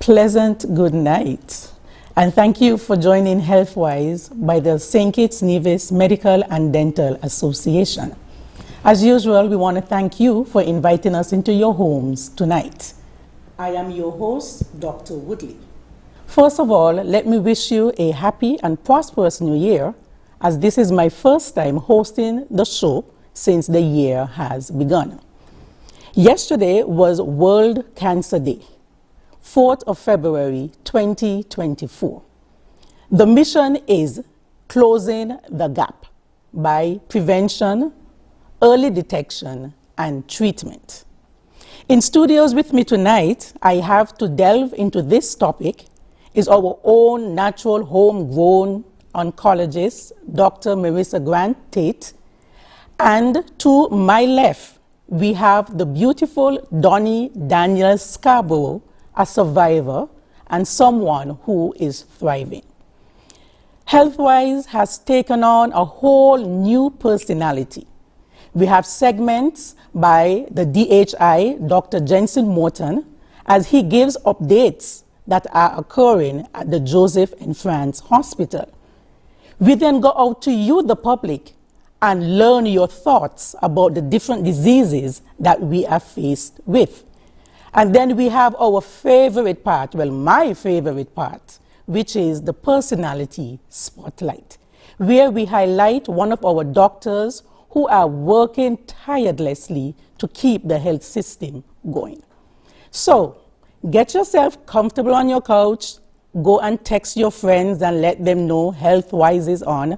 pleasant good night. And thank you for joining HealthWise by the St. Kitts Nevis Medical and Dental Association. As usual, we want to thank you for inviting us into your homes tonight. I am your host, Dr. Woodley. First of all, let me wish you a happy and prosperous new year, as this is my first time hosting the show since the year has begun. Yesterday was World Cancer Day, 4th of February 2024. The mission is closing the gap by prevention, early detection, and treatment. In studios with me tonight, I have to delve into this topic is our own natural homegrown oncologist, Dr. Marissa Grant-Tate, and to my left, we have the beautiful Donnie Daniel Scarborough, a survivor and someone who is thriving. HealthWise has taken on a whole new personality. We have segments by the DHI, Dr. Jensen Morton, as he gives updates that are occurring at the Joseph and France Hospital. We then go out to you, the public, and learn your thoughts about the different diseases that we are faced with. And then we have our favorite part, well, my favorite part, which is the personality spotlight, where we highlight one of our doctors who are working tirelessly to keep the health system going. So, get yourself comfortable on your couch, go and text your friends and let them know HealthWise is on.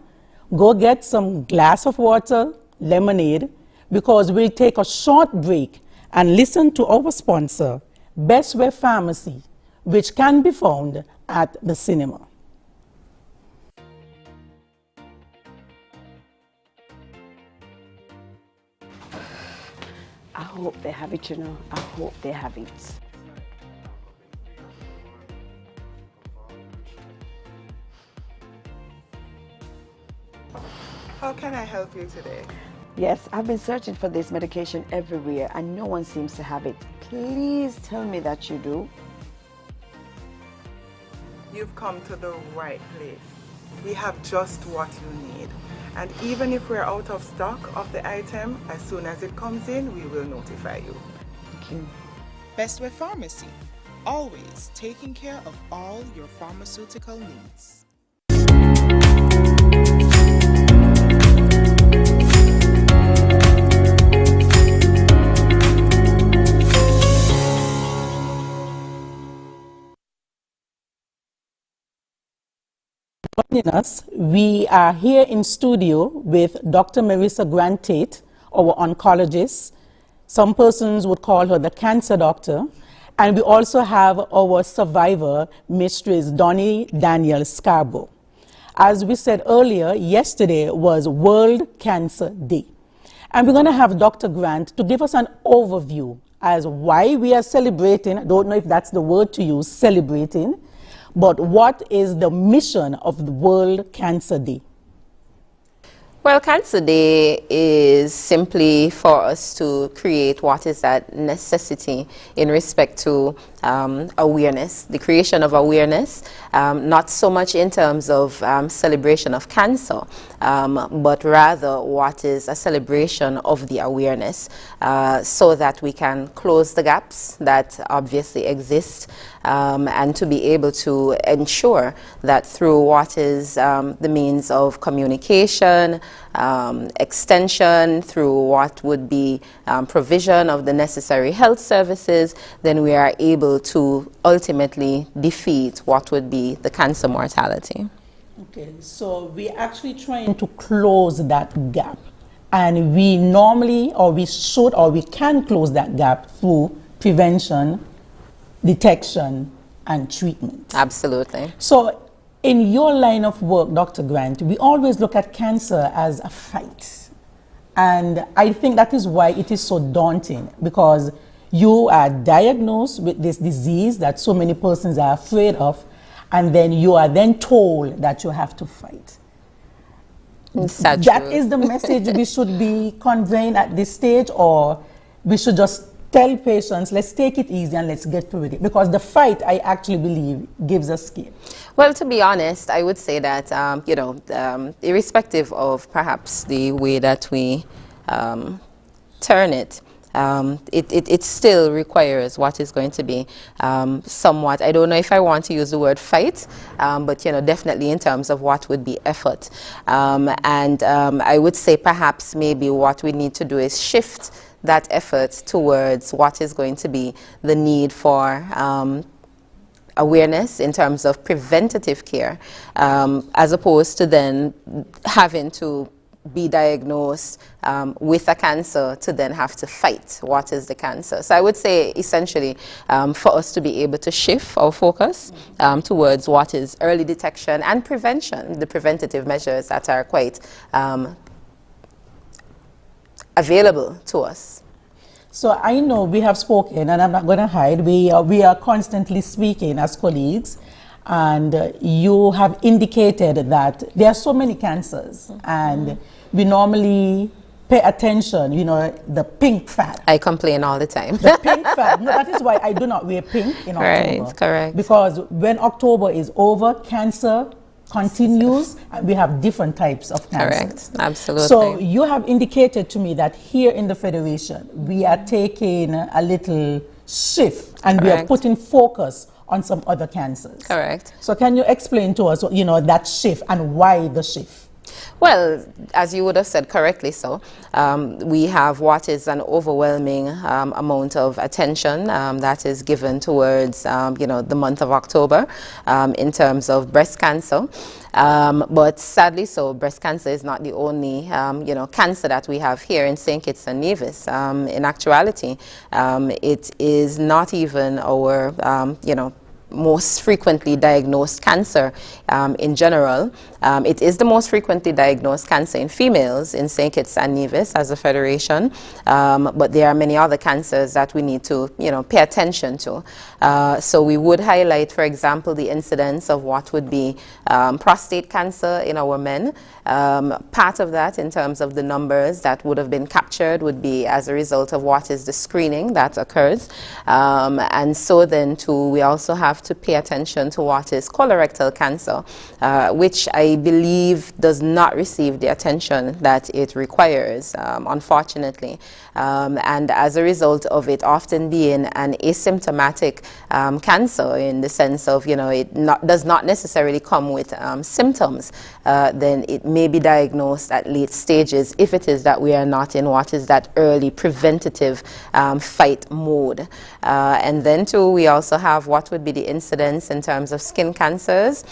Go get some glass of water, lemonade, because we'll take a short break and listen to our sponsor, Best Way Pharmacy, which can be found at the cinema. I hope they have it, you know. I hope they have it. How can I help you today? Yes, I've been searching for this medication everywhere and no one seems to have it. Please tell me that you do. You've come to the right place. We have just what you need. And even if we're out of stock of the item, as soon as it comes in, we will notify you. Thank you. Best Way Pharmacy, always taking care of all your pharmaceutical needs. Joining us, we are here in studio with Dr. Marissa Grant-Tate, our oncologist. Some persons would call her the cancer doctor. And we also have our survivor, Mistress Donnie Daniel Scarborough. As we said earlier, yesterday was World Cancer Day. And we're going to have Dr. Grant to give us an overview as why we are celebrating. I don't know if that's the word to use, celebrating. But what is the mission of the World Cancer Day? Well, Cancer Day is simply for us to create what is that necessity in respect to awareness, the creation of awareness, not so much in terms of celebration of cancer, but rather what is a celebration of the awareness so that we can close the gaps that obviously exist and to be able to ensure that through what is the means of communication, extension, through what would be provision of the necessary health services, then we are able to ultimately defeat what would be the cancer mortality. Okay, so we're actually trying to close that gap. And we normally, or we should, or we can close that gap through prevention, detection, and treatment. Absolutely. So in your line of work, Dr. Grant, we always look at cancer as a fight. And I think that is why it is so daunting, because you are diagnosed with this disease that so many persons are afraid of, and then you are then told that you have to fight. That is the message we should be conveying at this stage, or we should just tell patients, let's take it easy and let's get through with it? Because the fight, I actually believe, gives us skin. Well, to be honest, I would say that, irrespective of perhaps the way that we turn it, it still requires what is going to be somewhat, I don't know if I want to use the word fight, but definitely in terms of what would be effort. I would say perhaps maybe what we need to do is shift that effort towards what is going to be the need for awareness in terms of preventative care, as opposed to then having to be diagnosed with a cancer to then have to fight what is the cancer. So I would say essentially for us to be able to shift our focus towards what is early detection and prevention, the preventative measures that are quite available to us. So I know we have spoken, and I'm not going to hide, we are constantly speaking as colleagues, and you have indicated that there are so many cancers, and we normally pay attention, the pink fat. I complain all the time. The pink fat. No, that is why I do not wear pink in October. Right, correct. Because when October is over, cancer continues, and we have different types of cancers. Correct, absolutely. So you have indicated to me that here in the Federation, we are taking a little shift, and we are putting focus on some other cancers. Correct. So can you explain to us, that shift and why the shift? Well, as you would have said correctly so, we have what is an overwhelming amount of attention that is given towards, the month of October in terms of breast cancer. But sadly so, breast cancer is not the only, cancer that we have here in St. Kitts and Nevis. In actuality, it is not even our, most frequently diagnosed cancer in general. It is the most frequently diagnosed cancer in females in St. Kitts and Nevis as a federation, but there are many other cancers that we need to, pay attention to. So we would highlight, for example, the incidence of what would be prostate cancer in our men. Part of that, in terms of the numbers that would have been captured, would be as a result of what is the screening that occurs. And so then too, we also have to pay attention to what is colorectal cancer, which I believe does not receive the attention that it requires, unfortunately. And as a result of it often being an asymptomatic cancer, in the sense of, it does not necessarily come with symptoms, then it may be diagnosed at late stages if it is that we are not in what is that early preventative fight mode. And then too, we also have what would be the incidence in terms of skin cancers,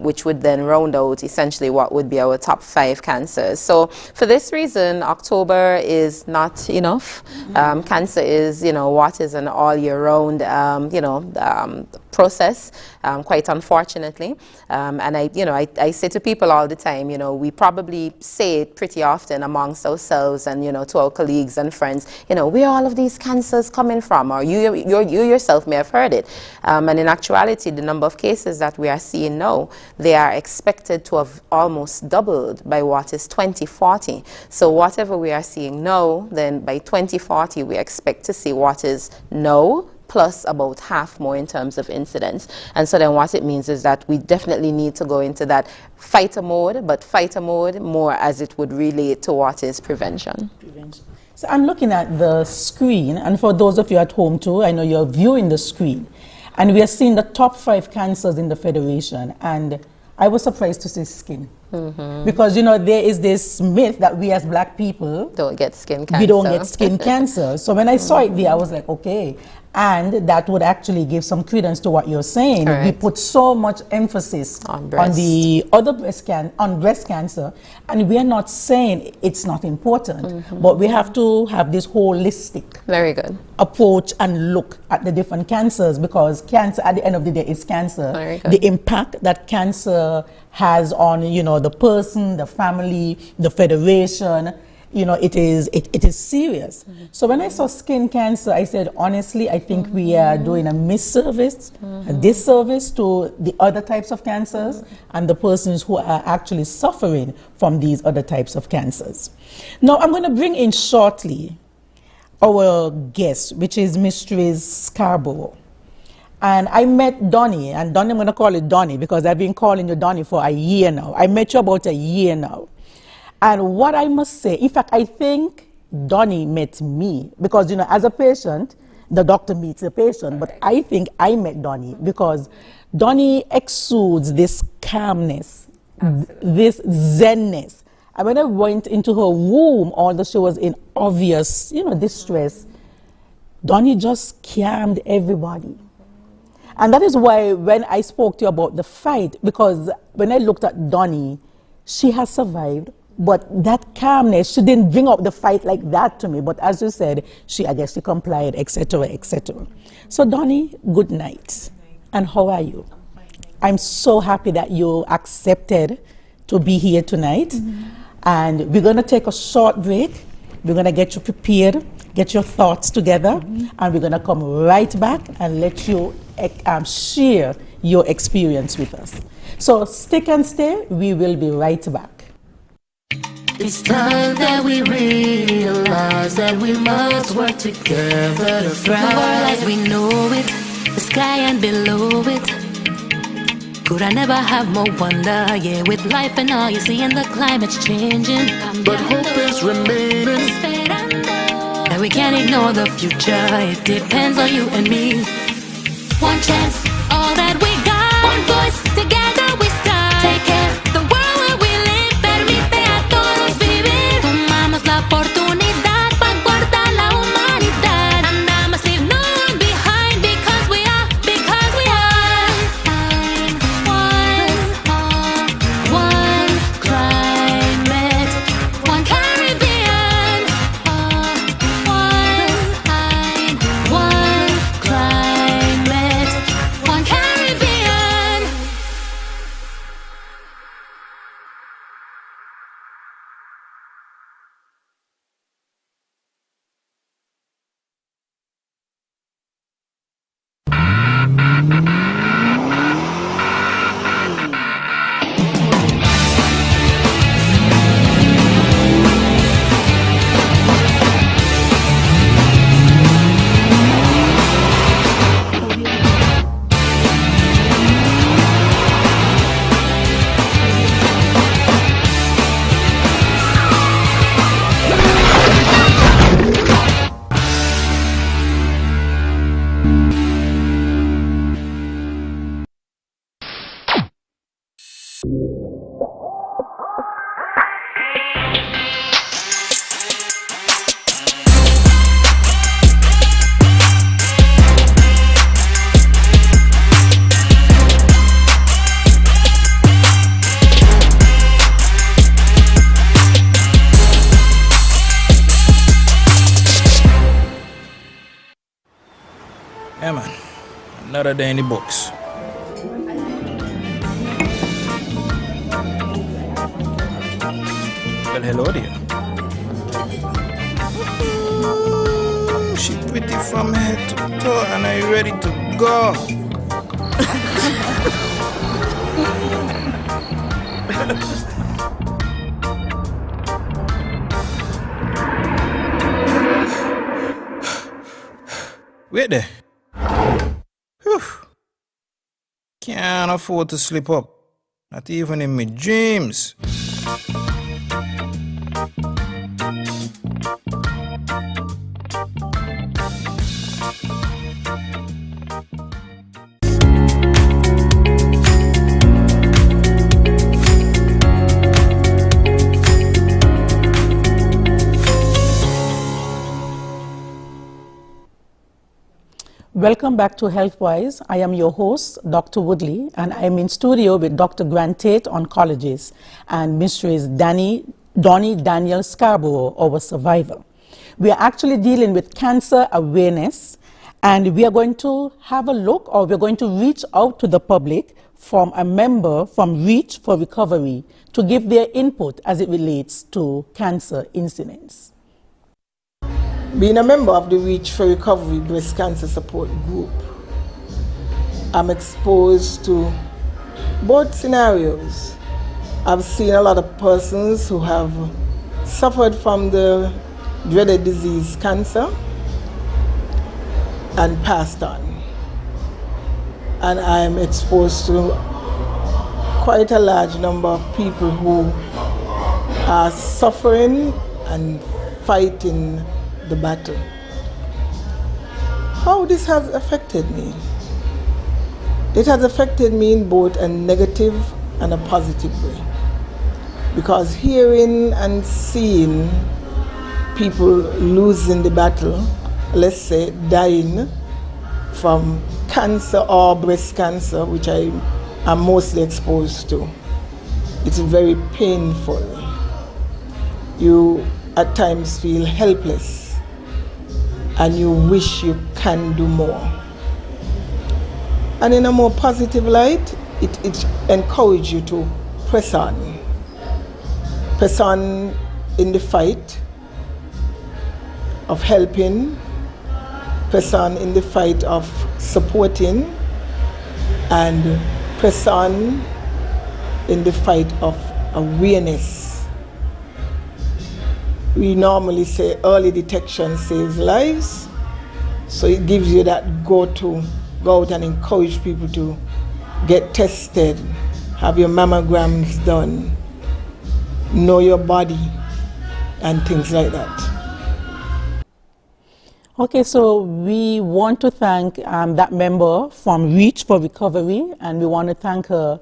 which would then round out essentially what would be our top 5 cancers. So for this reason, October is not enough. Cancer is, what is an all year round, process, quite unfortunately. And I say to people all the time, we probably say it pretty often amongst ourselves and, to our colleagues and friends, where are all of these cancers coming from? Or you yourself may have heard it. And in actuality, the number of cases that we are seeing now, they are expected to have almost doubled by what is 2040. So whatever we are seeing now, then by 2040, we expect to see what is now plus about half more in terms of incidence. And so then what it means is that we definitely need to go into that fighter mode, but fighter mode more as it would relate to what is prevention. So I'm looking at the screen, and for those of you at home too, I know you're viewing the screen, and we are seeing the top 5 cancers in the Federation, and I was surprised to see skin. Because, there is this myth that we as black people don't get skin cancer. We don't get skin cancer. So when I saw it there, I was like, okay. And that would actually give some credence to what you're saying. Correct. We put so much emphasis on the other breast cancer, and we are not saying it's not important, but we have to have this holistic very good approach and look at the different cancers, because cancer at the end of the day is cancer. The impact that cancer has on the person, the family, the federation, it is serious. So when I saw skin cancer, I said, honestly, I think we are doing a misservice, a disservice to the other types of cancers and the persons who are actually suffering from these other types of cancers. Now, I'm going to bring in shortly our guest, which is Mistress Scarborough. And I met Donnie, and Donnie, I'm going to call it Donnie because I've been calling you Donnie for a year now. I met you about a year now. And what I must say, in fact, I think Donnie met me because, you know, as a patient, the doctor meets the patient, but I think I met Donnie because Donnie exudes this calmness, this zenness. And when I went into her room, although she was in obvious, you know, distress, Donnie just calmed everybody. And that is why when I spoke to you about the fight, because when I looked at Donnie, she has survived, but that calmness, she didn't bring up the fight like that to me. But as you said, I guess she complied, etc., etc. So Donnie, good night. And how are you? I'm so happy that you accepted to be here tonight. And we're going to take a short break. We're going to get you prepared, get your thoughts together, and we're going to come right back and let you share your experience with us. So stick and stay. We will be right back. It's time that we realize that we must work together to thrive. Our lives, we know it, the sky and below it. Could I never have more wonder? Yeah, with life and all you see, and the climate's changing. But hope is remaining. And we can't ignore the future. It depends on you and me. One chance, all that we got. One voice, together we start. Take care, the world where we live. Permite a todos vivir. Tomamos la oportunidad para guardar la humanidad. And I must leave no one behind because we are one climate, one Caribbean. One climate, one Caribbean. Yeah, man. Another day in the books. Well, hello there. Ooh, she pretty from head to toe, and are you ready to go? Wait there. Whew. Can't afford to slip up. Not even in my dreams. Welcome back to HealthWise. I am your host, Dr. Woodley, and I am in studio with Dr. Grant Tate, oncologist, and Mistress Donnie Daniel Scarborough, our survivor. We are actually dealing with cancer awareness, and we are going to have a look, or we're going to reach out to the public from a member from Reach for Recovery to give their input as it relates to cancer incidence. Being a member of the Reach for Recovery Breast Cancer Support Group, I'm exposed to both scenarios. I've seen a lot of persons who have suffered from the dreaded disease cancer, and passed on. And I'm exposed to quite a large number of people who are suffering and fighting the battle. How this has affected me? It has affected me in both a negative and a positive way. Because hearing and seeing people losing the battle, let's say dying from cancer or breast cancer, which I am mostly exposed to, it's very painful. You at times feel helpless and you wish you can do more. And in a more positive light, it encourages you to press on. Press on in the fight of helping, press on in the fight of supporting, and press on in the fight of awareness. We normally say early detection saves lives, so it gives you that go out and encourage people to get tested, have your mammograms done, know your body, and things like that. Okay, so we want to thank that member from Reach for Recovery, and we want to thank her,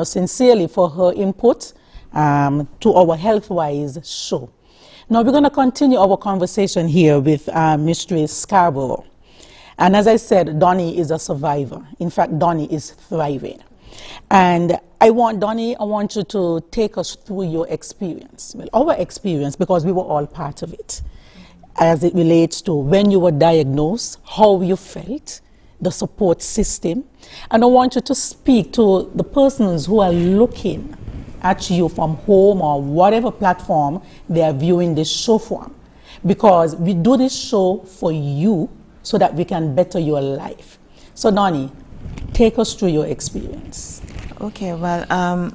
sincerely for her input to our HealthWise show. Now we're going to continue our conversation here with Mistress Scarborough. And as I said, Donnie is a survivor. In fact, Donnie is thriving. And Donnie, I want you to take us through your experience. Well, our experience, because we were all part of it, as it relates to when you were diagnosed, how you felt, the support system. And I want you to speak to the persons who are looking at you from home or whatever platform they are viewing this show from. Because we do this show for you so that we can better your life. So Donnie, take us through your experience. Okay, well,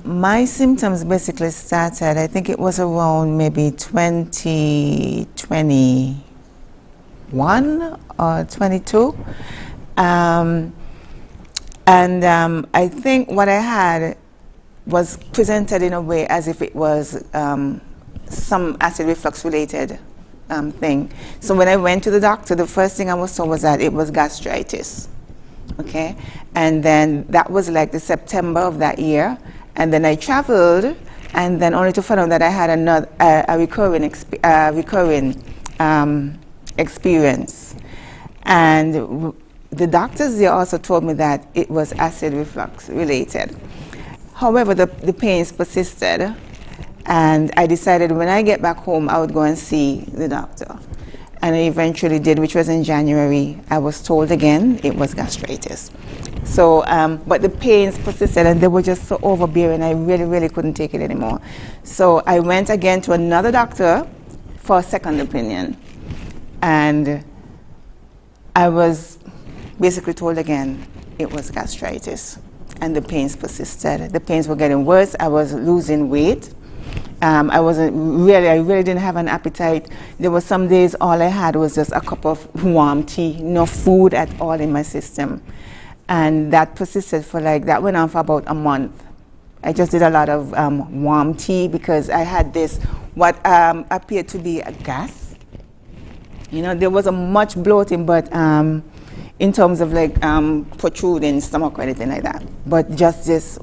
my symptoms basically started, I think it was around maybe 2021 or 22. I think what I had was presented in a way as if it was some acid reflux related thing. So when I went to the doctor, the first thing I was told was that it was gastritis. Okay, and then that was like the September of that year, and then I traveled, and then only to find out that I had a recurring experience, and the doctors there also told me that it was acid reflux related. However, the pains persisted, and I decided when I get back home I would go and see the doctor. And I eventually did, which was in January. I was told again it was gastritis. So, but the pains persisted and they were just so overbearing. I really, really couldn't take it anymore. So I went again to another doctor for a second opinion. And I was basically told again it was gastritis. And the pains persisted. The pains were getting worse. I was losing weight. I really didn't have an appetite. There were some days all I had was just a cup of warm tea, no food at all in my system. And that persisted that went on for about a month. I just did a lot of warm tea because I had this, what appeared to be a gas. There wasn't much bloating, but in terms of protruding stomach or anything like that. But just this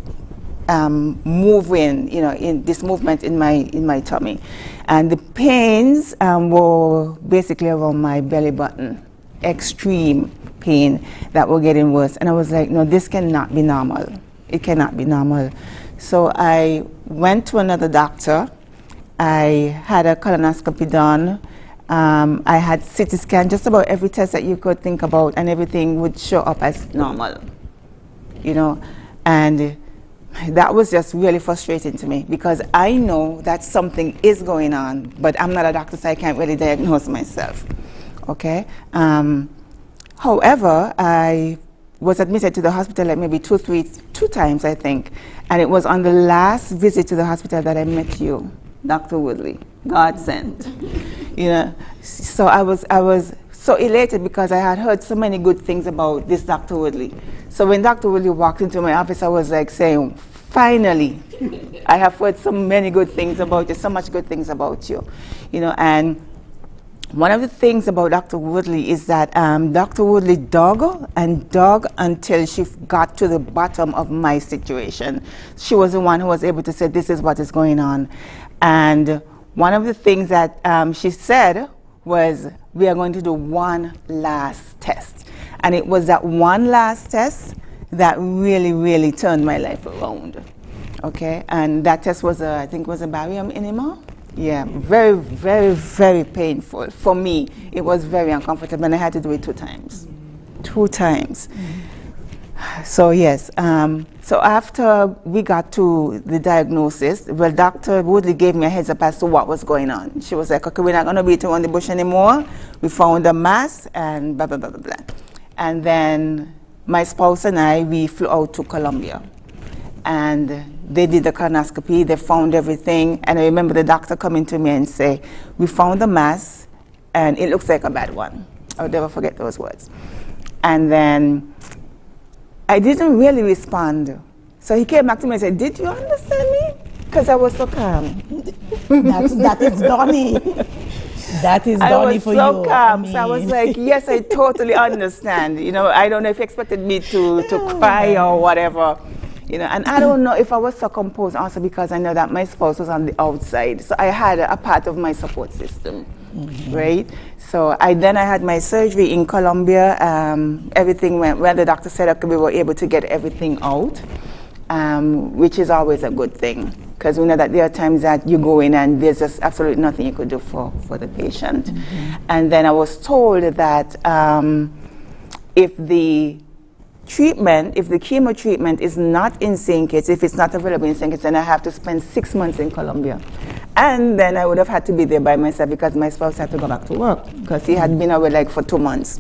moving, in this movement in my tummy, and the pains were basically around my belly button, extreme pain that were getting worse. And I was like, no, this cannot be normal. It cannot be normal. So I went to another doctor. I had a colonoscopy done. I had CT scan, just about every test that you could think about, and everything would show up as normal, and that was just really frustrating to me because I know that something is going on, but I'm not a doctor, so I can't really diagnose myself. Okay. However, I was admitted to the hospital like maybe two times, I think, and it was on the last visit to the hospital that I met you, Dr. Woodley. God sent. So I was so elated because I had heard so many good things about this Dr. Woodley. So when Dr. Woodley walked into my office, I was like saying, finally, I have heard so many good things about you, so much good things about you, and one of the things about Dr. Woodley is that Dr. Woodley dug and dug until she got to the bottom of my situation. She was the one who was able to say, this is what is going on. And one of the things that she said was, we are going to do one last test. And it was that one last test that really, really turned my life around. Okay, and that test was, I think, was a barium enema. Yeah, very, very, very painful. For me, it was very uncomfortable, and I had to do it 2 times. 2 times. So yes, so after we got to the diagnosis, well, Dr. Woodley gave me a heads up as to what was going on. She was like, okay, we're not going to beat around the bush anymore. We found a mass and blah, blah, blah, blah, blah. And then my spouse and I, we flew out to Colombia. And they did the colonoscopy, they found everything. And I remember the doctor coming to me and say, we found the mass and it looks like a bad one. I'll never forget those words. And then I didn't really respond. So he came back to me and said, did you understand me? Because I was so calm. That is Donnie. That is Donnie for you. I was so calm. So I was like, yes, I totally understand. I don't know if you expected me to cry or whatever. And I don't know if I was so composed also because I know that my spouse was on the outside. So I had a part of my support system, right? So then I had my surgery in Colombia. Everything went well. The doctor said, okay, we were able to get everything out, which is always a good thing. Because we know that there are times that you go in and there's just absolutely nothing you could do for the patient. And then I was told that if the chemo treatment is not in St. Kitts, if it's not available in St. Kitts, then I have to spend 6 months in Colombia. And then I would have had to be there by myself because my spouse had to go back to work because he had been away for 2 months.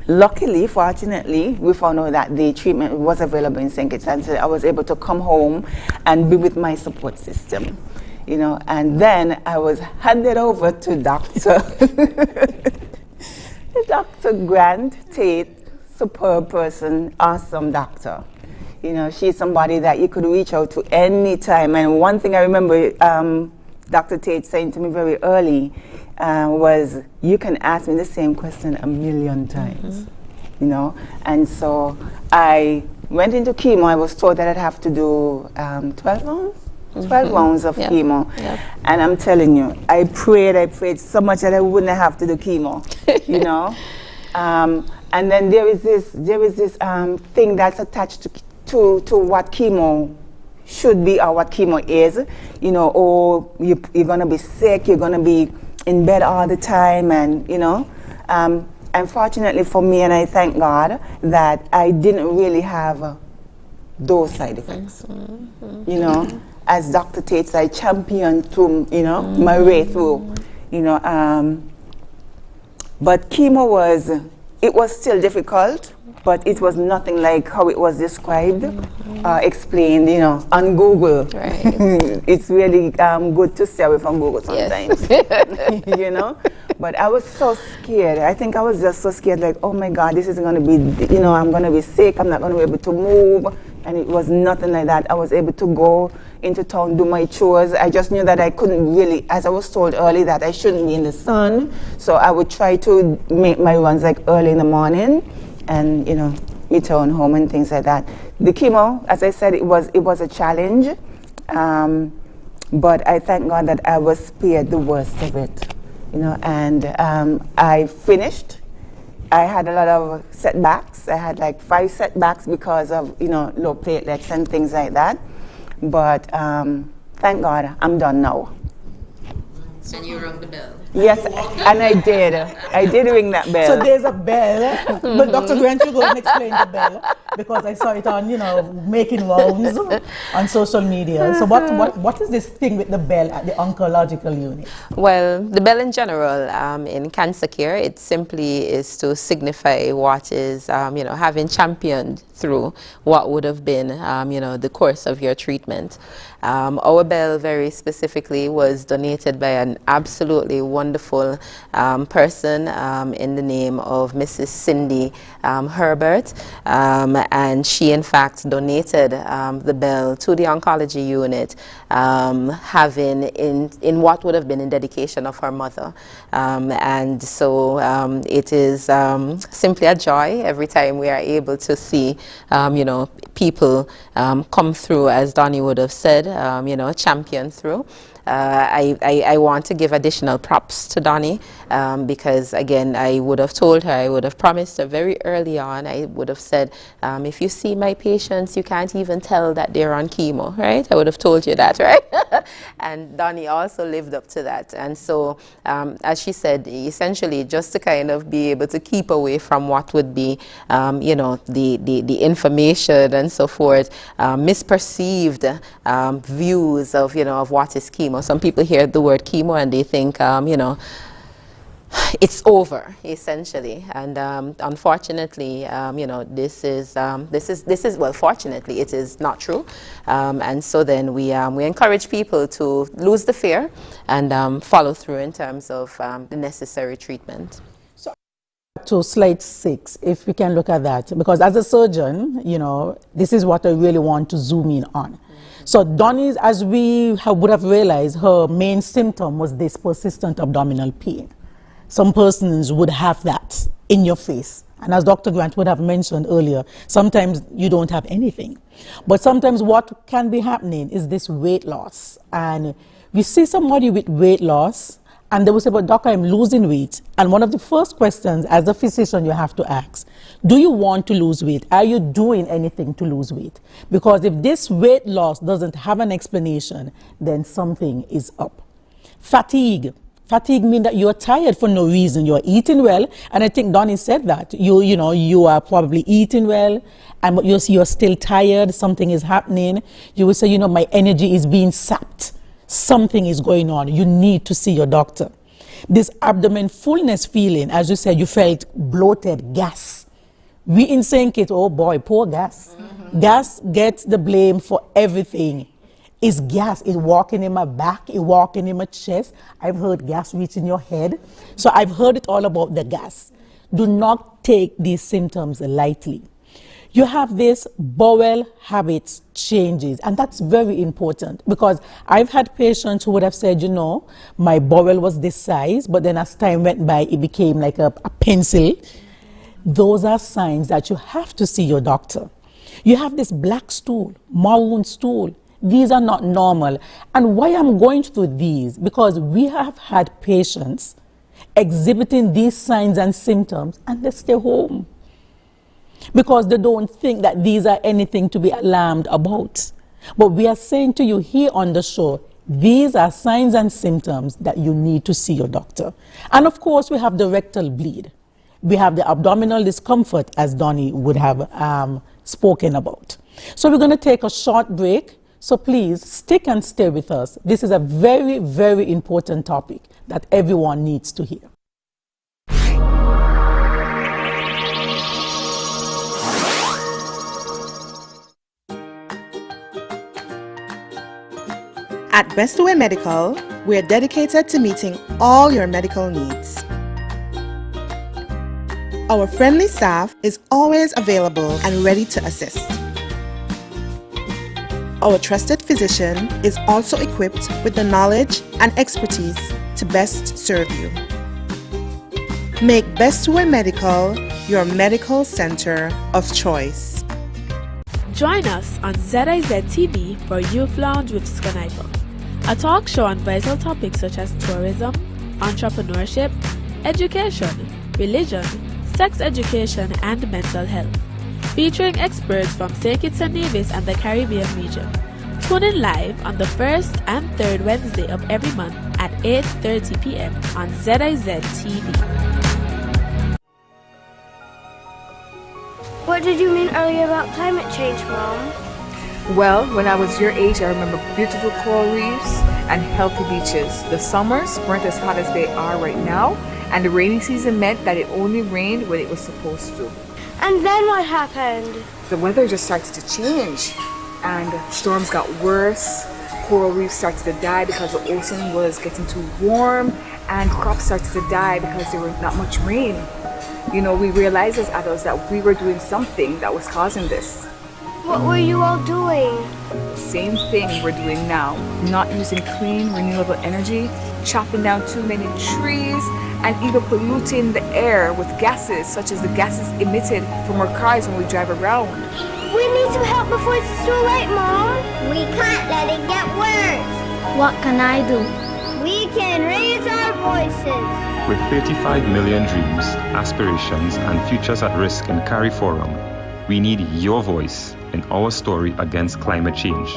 Luckily, fortunately, we found out that the treatment was available in St. Kitts, and so I was able to come home and be with my support system. And then I was handed over to Dr. Grant Tate. Superb person, awesome doctor. She's somebody that you could reach out to any time. And one thing I remember Dr. Tate saying to me very early was, you can ask me the same question 1,000,000 times. And so I went into chemo. I was told that I'd have to do 12 rounds? 12 rounds of chemo. Yep. And I'm telling you, I prayed so much that I wouldn't have to do chemo, And then there is this thing that's attached to what chemo should be or what chemo is. You're going to be sick, you're going to be in bed all the time, and unfortunately for me, and I thank God, that I didn't really have those side effects. As Dr. Tate said, I championed through, my way through, but chemo it was still difficult, but it was nothing like how it was described, explained, on Google. Right. It's really good to stay away from Google sometimes, yes. But I was so scared. I think I was just so scared, like, oh my God, this is going to be, I'm going to be sick, I'm not going to be able to move. And it was nothing like that. I was able to go into town, do my chores. I just knew that I couldn't really, as I was told early, that I shouldn't be in the sun. So I would try to make my runs like early in the morning and, return home and things like that. The chemo, as I said, it was a challenge. But I thank God that I was spared the worst of it, and I finished. I had a lot of setbacks. I had like 5 setbacks because of, low platelets and things like that. But thank God, I'm done now. And you rung the bell. Yes, and I did. I did ring that bell. So there's a bell, but Dr. Grant, you go and explain the bell because I saw it on, making rounds on social media. So what is this thing with the bell at the oncological unit? Well, the bell in general in cancer care, it simply is to signify what is, having championed through what would have been, the course of your treatment. Our bell very specifically was donated by an absolutely wonderful wonderful person in the name of Mrs. Cindy Herbert, and she in fact donated the bell to the oncology unit, having in what would have been in dedication of her mother, and so it is simply a joy every time we are able to see people come through, as Donnie would have said, champion through. I want to give additional props to Donnie because, again, I would have told her, I would have promised her very early on, I would have said, if you see my patients, you can't even tell that they're on chemo, right? I would have told you that, right? And Donnie also lived up to that. And so, as she said, essentially just to kind of be able to keep away from what would be, the information and so forth, misperceived views of what is chemo. Some people hear the word chemo and they think, it's over, essentially. And unfortunately, this is well, fortunately, it is not true. And so then we encourage people to lose the fear and follow through in terms of the necessary treatment. To slide 6, if we can look at that, because as a surgeon, this is what I really want to zoom in on. So Donnie's, as we would have realized, her main symptom was this persistent abdominal pain. Some persons would have that in your face. And as Dr. Grant would have mentioned earlier, sometimes you don't have anything. But sometimes what can be happening is this weight loss. And we see somebody with weight loss, and they will say, but doctor, I'm losing weight. And one of the first questions as a physician you have to ask, do you want to lose weight? Are you doing anything to lose weight? Because if this weight loss doesn't have an explanation, then something is up. Fatigue. Fatigue means that you're tired for no reason. You're eating well, and I think Donnie said that. You are probably eating well, and you're still tired, something is happening. You will say, my energy is being sapped. Something is going on. You need to see your doctor. This abdomen fullness feeling, as you said, you felt bloated, gas. We in St. Kitts, oh boy, poor gas. Gas gets the blame for everything. It's gas. It's walking in my back. It's walking in my chest. I've heard gas reaching your head. So I've heard it all about the gas. Do not take these symptoms lightly. You have this bowel habits changes, and that's very important because I've had patients who would have said, my bowel was this size, but then as time went by, it became like a pencil. Those are signs that you have to see your doctor. You have this black stool, maroon stool. These are not normal. And why I'm going through these, because we have had patients exhibiting these signs and symptoms and they stay home because they don't think that these are anything to be alarmed about. But we are saying to you here on the show, these are signs and symptoms that you need to see your doctor. And of course, we have the rectal bleed. We have the abdominal discomfort, as Donnie would have spoken about. So we're going to take a short break. So please stick and stay with us. This is a very, very important topic that everyone needs to hear. At Bestoway Medical, we are dedicated to meeting all your medical needs. Our friendly staff is always available and ready to assist. Our trusted physician is also equipped with the knowledge and expertise to best serve you. Make Bestoway Medical your medical center of choice. Join us on ZIZ TV for Youth Lounge with Skanival, a talk show on vital topics such as tourism, entrepreneurship, education, religion, sex education, and mental health, featuring experts from St. Kitts and Nevis and the Caribbean region. Tune in live on the first and third Wednesday of every month at 8:30 p.m. on ZIZ TV. What did you mean earlier about climate change, Mom? Well, when I was your age, I remember beautiful coral reefs and healthy beaches. The summers weren't as hot as they are right now, and the rainy season meant that it only rained when it was supposed to. And then what happened? The weather just started to change, and storms got worse, coral reefs started to die because the ocean was getting too warm, and crops started to die because there was not much rain. You know, we realized as adults that we were doing something that was causing this. What were you all doing? Same thing we're doing now. Not using clean, renewable energy, chopping down too many trees, and even polluting the air with gases, such as the gases emitted from our cars when we drive around. We need some help before it's too late, Mom. We can't let it get worse. What can I do? We can raise our voices. With 35 million dreams, aspirations, and futures at risk in CARIFORUM, we need your voice in our story against climate change.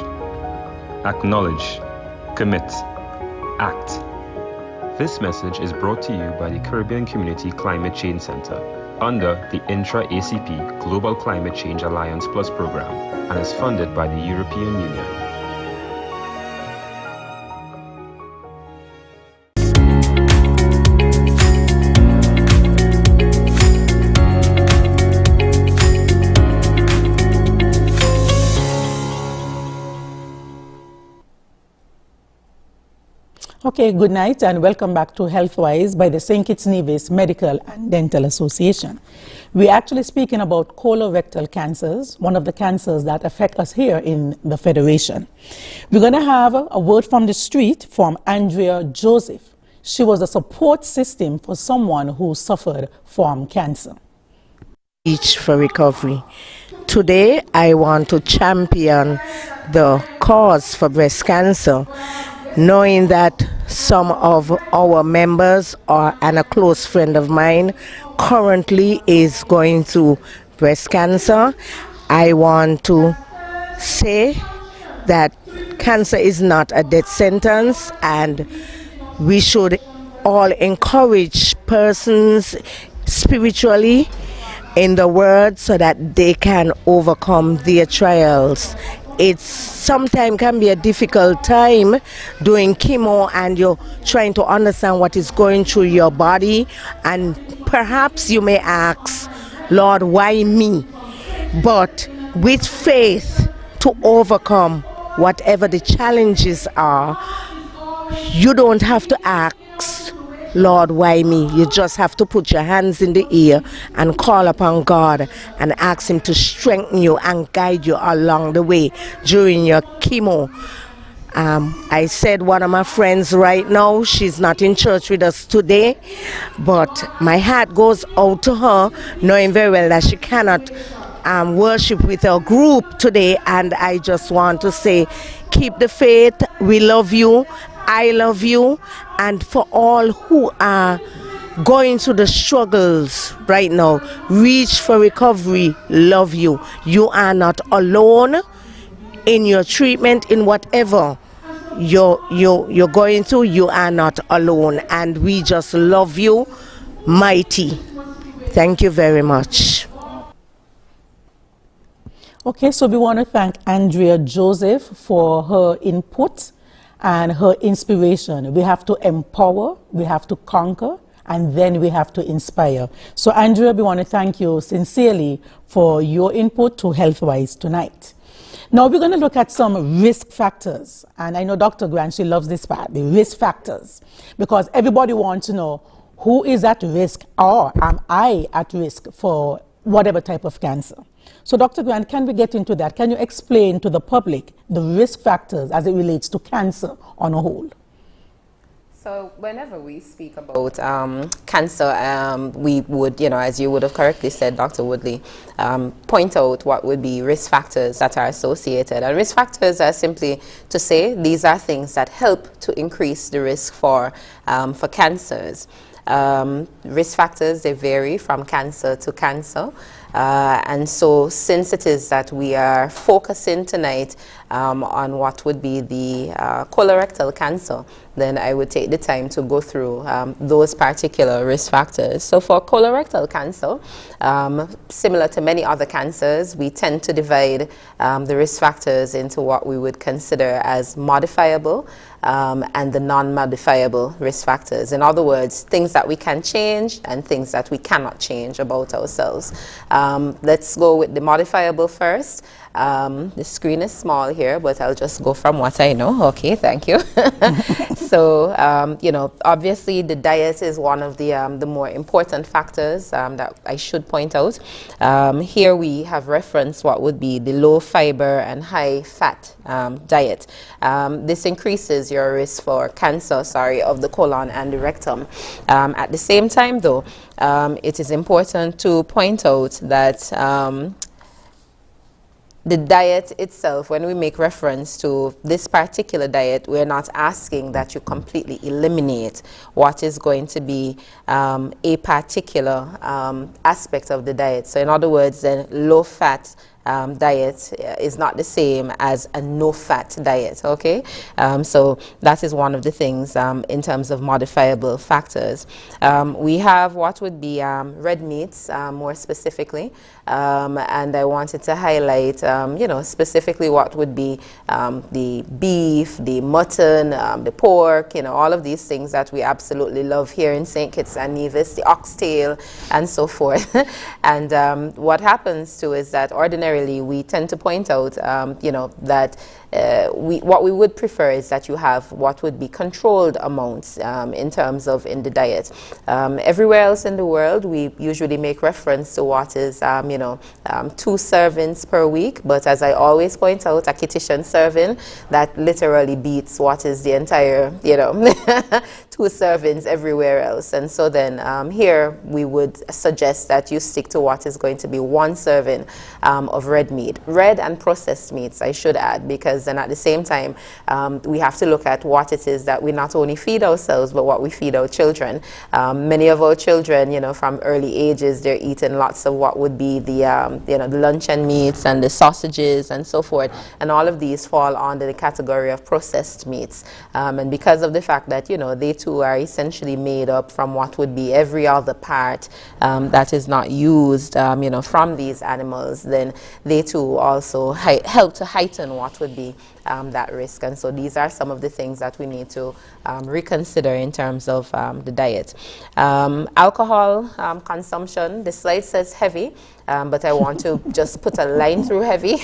Acknowledge, commit, act. This message is brought to you by the Caribbean Community Climate Change Center under the Intra-ACP Global Climate Change Alliance Plus program and is funded by the European Union. Okay, good night and welcome back to HealthWise by the St. Kitts Nevis Medical and Dental Association. We're actually speaking about colorectal cancers, one of the cancers that affect us here in the Federation. We're going to have a word from the street from Andrea Joseph. She was a support system for someone who suffered from cancer. Reach for recovery. Today, I want to champion the cause for breast cancer, knowing that some of our members and a close friend of mine currently is going through breast cancer. I want to say that cancer is not a death sentence, and we should all encourage persons spiritually in the word so that they can overcome their trials. It sometimes can be a difficult time doing chemo and you're trying to understand what is going through your body, and perhaps you may ask, Lord, why me? But with faith to overcome whatever the challenges are, you don't have to ask, Lord, why me? You just have to put your hands in the air and call upon God and ask Him to strengthen you and guide you along the way during your chemo. I said one of my friends right now, she's not in church with us today, but my heart goes out to her, knowing very well that she cannot worship with our group today, and I just want to say, keep the faith. We love you. I love you, and for all who are going through the struggles right now, reach for recovery, love you. You are not alone in your treatment, in whatever you're going through. You are not alone, and we just love you mighty. Thank you very much. Okay, so we want to thank Andrea Joseph for her input and her inspiration. We have to empower, we have to conquer, and then we have to inspire. So Andrea, we want to thank you sincerely for your input to HealthWise tonight. Now we're going to look at some risk factors. And I know Dr. Grant, she loves this part, the risk factors, because everybody wants to know who is at risk, or am I at risk for whatever type of cancer. So Dr. Grant, can we get into that? Can you explain to the public the risk factors as it relates to cancer on a whole? So whenever we speak about cancer, we would, as you would have correctly said, Dr. Woodley, point out what would be risk factors that are associated. And risk factors are simply to say these are things that help to increase the risk for cancers. Risk factors, they vary from cancer to cancer. And so since it is that we are focusing tonight on what would be the colorectal cancer, then I would take the time to go through those particular risk factors. So for colorectal cancer, similar to many other cancers, we tend to divide the risk factors into what we would consider as modifiable and the non-modifiable risk factors. In other words, things that we can change and things that we cannot change about ourselves. Let's go with the modifiable first. The screen is small here, but I'll just go from what I know. Okay, thank you. So, you know, obviously the diet is one of the more important factors that I should point out. Here we have referenced what would be the low fiber and high fat diet. This increases your risk for cancer, of the colon and the rectum. At the same time, though, it is important to point out that the diet itself, when we make reference to this particular diet, we're not asking that you completely eliminate what is going to be a particular aspect of the diet. So in other words, the low-fat diet is not the same as a no-fat diet, okay? So that is one of the things in terms of modifiable factors. We have what would be red meats, more specifically, and I wanted to highlight, you know, specifically what would be the beef, the mutton, the pork, you know, all of these things that we absolutely love here in St. Kitts and Nevis, the oxtail, and so forth. And what happens too is that ordinarily we tend to point out, you know, that what we would prefer is that you have what would be controlled amounts in terms of in the diet. Everywhere else in the world, we usually make reference to what is, you know, 2 servings per week. But as I always point out, a Kittitian serving, that literally beats what is the entire, you know, 2 servings everywhere else. And so then here we would suggest that you stick to what is going to be 1 serving of red meat. Red and processed meats, I should add, because then at the same time, we have to look at what it is that we not only feed ourselves, but what we feed our children. Many of our children, you know, from early ages, they're eating lots of what would be the, you know, the luncheon meats and the sausages and so forth. And all of these fall under the category of processed meats. And because of the fact that, you know, they too are essentially made up from what would be every other part that is not used, you know, from these animals, then they too also help to heighten what would be that risk. And so these are some of the things that we need to reconsider in terms of the diet. Alcohol consumption, the slide says heavy, but I want to just put a line through heavy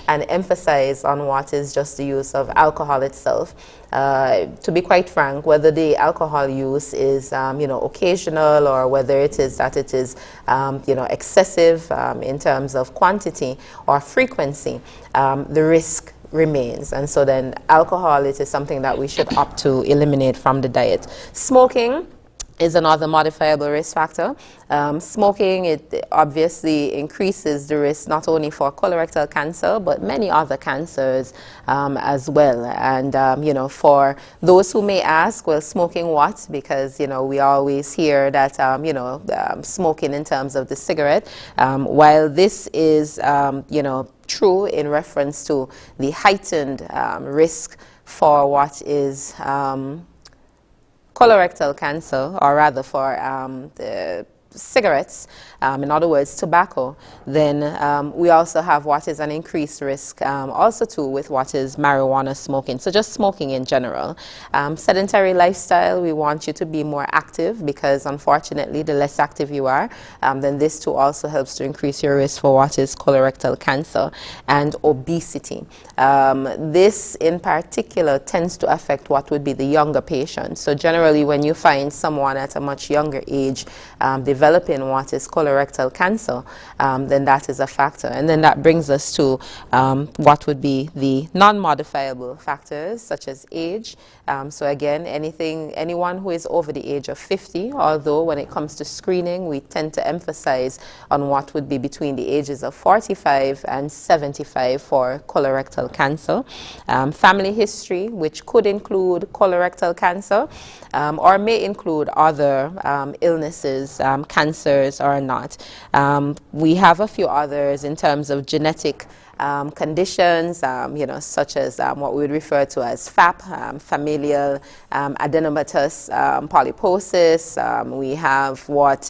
and emphasize on what is just the use of alcohol itself. To be quite frank, whether the alcohol use is, you know, occasional, or whether it is that it is, you know, excessive in terms of quantity or frequency, the risk remains. And so then alcohol, it is something that we should opt to eliminate from the diet. Smoking is another modifiable risk factor. Smoking, it obviously increases the risk not only for colorectal cancer, but many other cancers as well. And, you know, for those who may ask, well, smoking what? Because, you know, we always hear that, you know, smoking in terms of the cigarette. While this is, you know, true in reference to the heightened risk for what is colorectal cancer, or rather for the cigarettes, in other words, tobacco, then we also have what is an increased risk also too with what is marijuana smoking. So just smoking in general. Sedentary lifestyle, we want you to be more active, because unfortunately the less active you are, then this too also helps to increase your risk for what is colorectal cancer. And obesity. This in particular tends to affect what would be the younger patients. So generally when you find someone at a much younger age developing what is colorectal cancer, then that is a factor. And then that brings us to what would be the non-modifiable factors, such as age. So again, anyone who is over the age of 50, although when it comes to screening, we tend to emphasize on what would be between the ages of 45 and 75 for colorectal cancer. Family history, which could include colorectal cancer, or may include other illnesses, cancers or not. We have a few others in terms of genetic conditions, you know, such as what we would refer to as FAP, familial adenomatous polyposis. We have what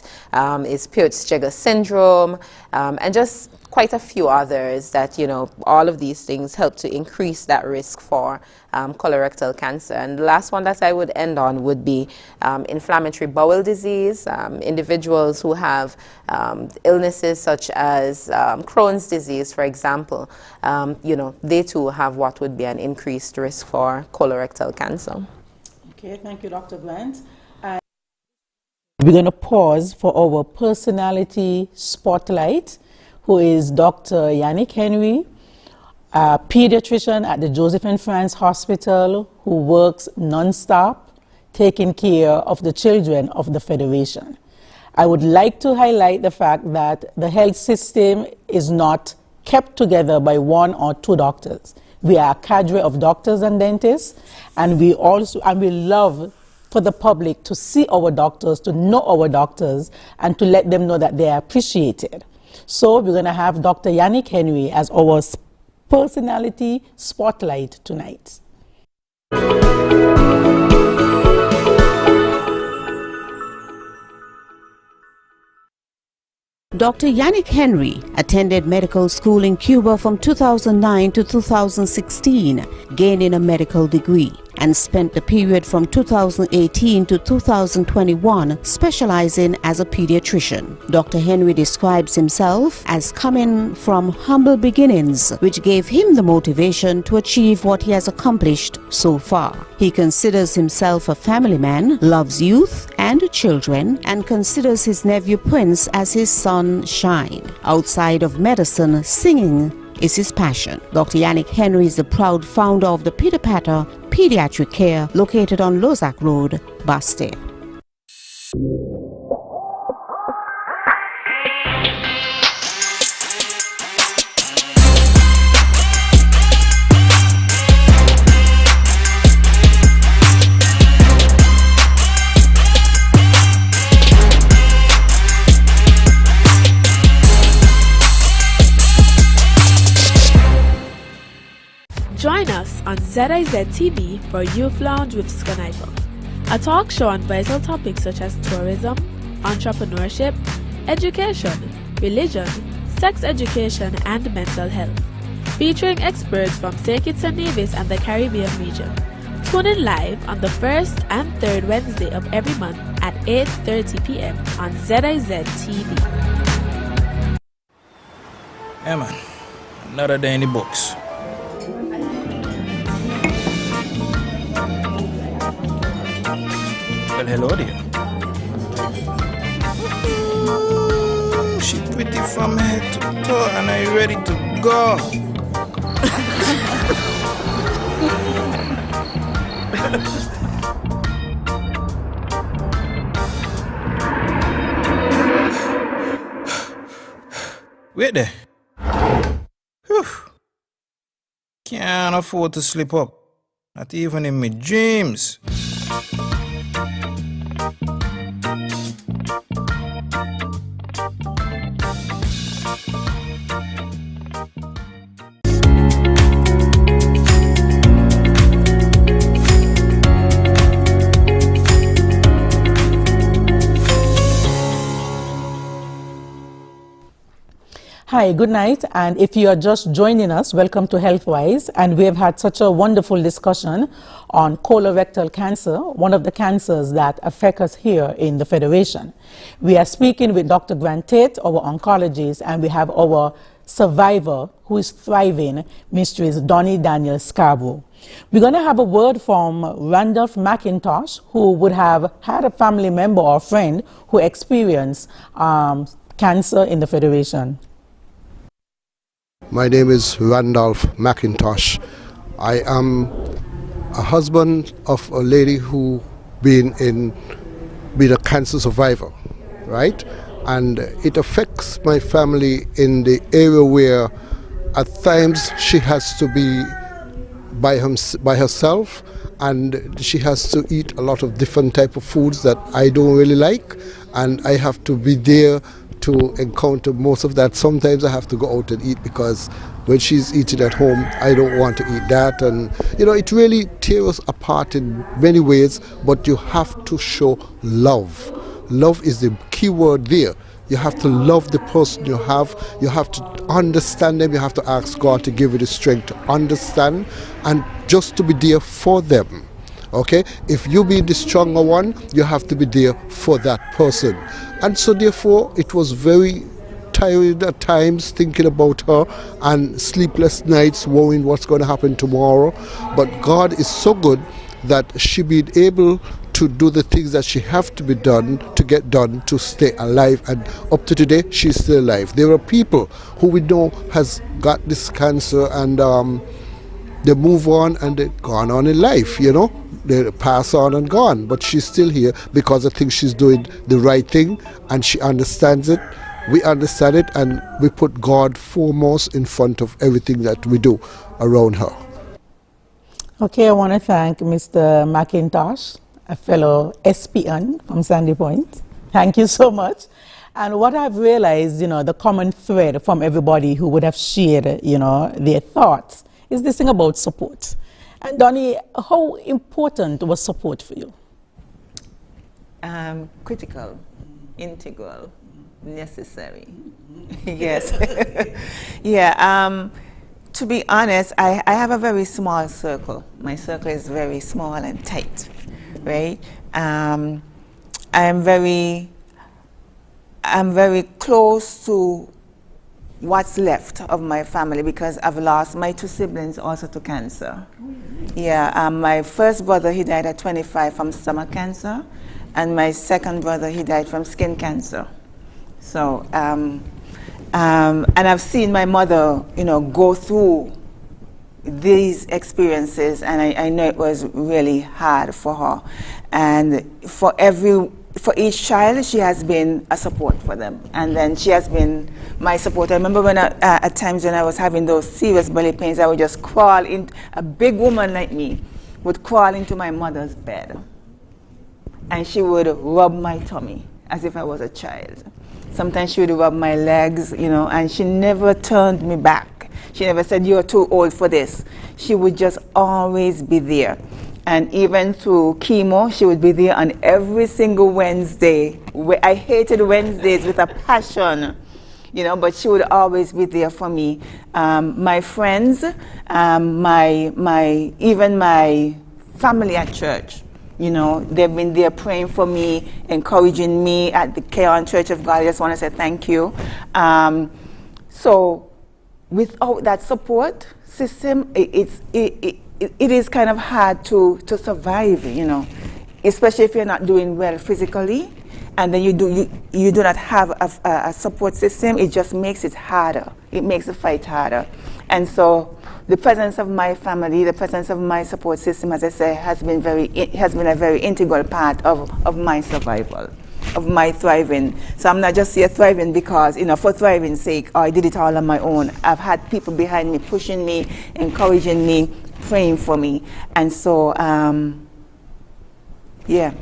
is Peutz-Jeghers syndrome, and just quite a few others that, you know, all of these things help to increase that risk for colorectal cancer. And the last one that I would end on would be inflammatory bowel disease. Individuals who have illnesses such as Crohn's disease, for example, you know, they too have what would be an increased risk for colorectal cancer. Okay, thank you, Dr. Grant. And we're going to pause for our personality spotlight, who is Dr. Yannick Henry, a pediatrician at the Joseph and France Hospital who works non-stop taking care of the children of the Federation. I would like to highlight the fact that the health system is not kept together by one or two doctors. We are a cadre of doctors and dentists, and we love for the public to see our doctors, to know our doctors, and to let them know that they are appreciated. So we're going to have Dr. Yannick Henry as our personality spotlight tonight. Dr. Yannick Henry attended medical school in Cuba from 2009 to 2016, gaining a medical degree, and spent the period from 2018 to 2021 specializing as a pediatrician. Dr. Henry describes himself as coming from humble beginnings, which gave him the motivation to achieve what he has accomplished so far. He considers himself a family man, loves youth and children, and considers his nephew Prince as his son Shine. Outside of medicine, singing is his passion. Dr. Yannick Henry is the proud founder of the Peter Patter Pediatric Care located on Lozak Road, Boston. Join us on ZIZ TV for Youth Lounge with Sconaiper, a talk show on vital topics such as tourism, entrepreneurship, education, religion, sex education, and mental health, featuring experts from St. Kitts and Nevis and the Caribbean region. Tune in live on the first and third Wednesday of every month at 8:30 p.m. on ZIZ TV. Yeah, man. Another day in the books. Well, hello there. Ooh, she pretty from head to toe, and are you ready to go? Wait there. Whew. Can't afford to slip up, not even in my dreams. Hi, good night, and if you are just joining us, welcome to HealthWise, and we have had such a wonderful discussion on colorectal cancer, one of the cancers that affect us here in the Federation. We are speaking with Dr. Grant Tate, our oncologist, and we have our survivor who is thriving, Mistress Donnie Daniel Scarborough. We're going to have a word from Randolph McIntosh, who would have had a family member or friend who experienced cancer in the Federation. My name is Randolph McIntosh. I am a husband of a lady who been a cancer survivor, right? And it affects my family in the area where at times she has to be by herself, and she has to eat a lot of different type of foods that I don't really like, and I have to be there to encounter most of that. Sometimes I have to go out and eat because when she's eating at home, I don't want to eat that. And you know, it really tears us apart in many ways, but you have to show love. Love is the key word there. You have to love the person you have. You have to understand them. You have to ask God to give you the strength to understand and just to be there for them. Okay? If you be the stronger one, you have to be there for that person. And so therefore, it was very tired at times thinking about her and sleepless nights worrying what's going to happen tomorrow. But God is so good that she be able to do the things that she have to be done to get done to stay alive, and up to today she's still alive. There are people who we know has got this cancer and they move on and they've gone on in life, you know, they pass on and gone, but she's still here because I think she's doing the right thing and she understands it. We understand it, and we put God foremost in front of everything that we do around her. Okay, I want to thank Mr. McIntosh, a fellow SPN from Sandy Point. Thank you so much. And what I've realized, you know, the common thread from everybody who would have shared, you know, their thoughts is this thing about support. And Donnie, how important was support for you? Critical, integral, necessary. Yes. Yeah. To be honest, I have a very small circle. My circle is very small and tight, right? I'm very close to what's left of my family because I've lost my 2 siblings also to cancer. Yeah, my first brother, he died at 25 from stomach cancer, and my second brother, he died from skin cancer. So, and I've seen my mother, you know, go through these experiences, and I know it was really hard for her. And for each child, she has been a support for them, and then she has been my support. I remember when at times when I was having those serious belly pains, I would just crawl in. A big woman like me would crawl into my mother's bed, and she would rub my tummy as if I was a child. Sometimes she would rub my legs, you know, and she never turned me back. She never said, "You're too old for this." She would just always be there. And even through chemo, she would be there on every single Wednesday. I hated Wednesdays with a passion, you know, but she would always be there for me. My friends, even my family at church, you know, they've been there praying for me, encouraging me at the Keon Church of God. I just want to say thank you. So without that support system, it is kind of hard to survive, you know, especially if you're not doing well physically, and then you do not have a support system. It just makes it harder. It makes the fight harder. And so the presence of my family, the presence of my support system, as I say, has been a very integral part of my survival, of my thriving. So I'm not just here thriving because, you know, for thriving's sake, or I did it all on my own. I've had people behind me pushing me, encouraging me, praying for me. And so, yeah.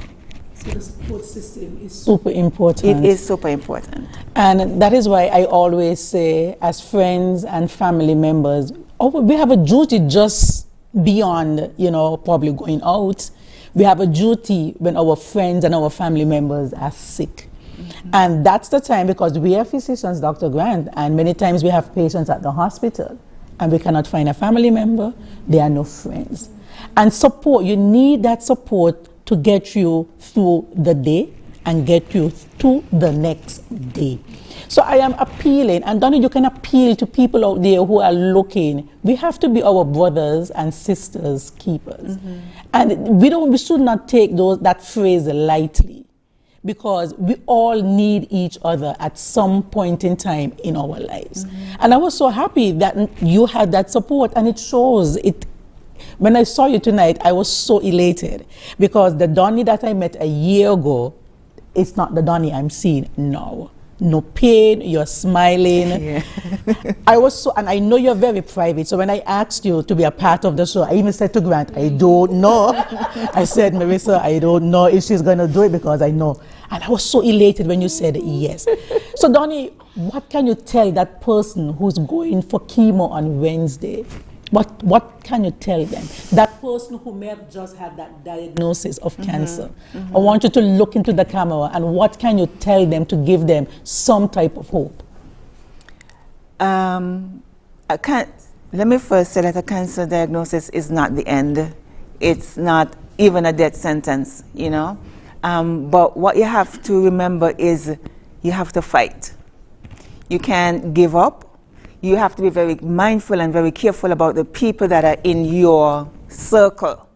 So the support system is super important. It is super important. And that is why I always say, as friends and family members, we have a duty just beyond, you know, probably going out. We have a duty when our friends and our family members are sick. Mm-hmm. And that's the time, because we are physicians, Dr. Grant, and many times we have patients at the hospital and we cannot find a family member, there are no friends. And support, you need that support to get you through the day and get you to the next day. So I am appealing, and Donnie, you can appeal to people out there who are looking. We have to be our brothers and sisters keepers. Mm-hmm. And we should not take that phrase lightly, because we all need each other at some point in time in our lives. Mm-hmm. And I was so happy that you had that support, and it shows it. When I saw you tonight, I was so elated, because the Donnie that I met a year ago, it's not the Donnie I'm seeing now. No pain, you're smiling. Yeah. I was so, and I know you're very private, so when I asked you to be a part of the show, I even said to Grant, I don't know. I said, Marissa, I don't know if she's going to do it, because I know. And I was so elated when you said yes. So Donnie, what can you tell that person who's going for chemo on Wednesday? What can you tell them? That person who may have just had that diagnosis of cancer. I want you to look into the camera, and what can you tell them to give them some type of hope? Let me first say that a cancer diagnosis is not the end. It's not even a death sentence, you know. But what you have to remember is you have to fight. You can't give up. You have to be very mindful and very careful about the people that are in your circle.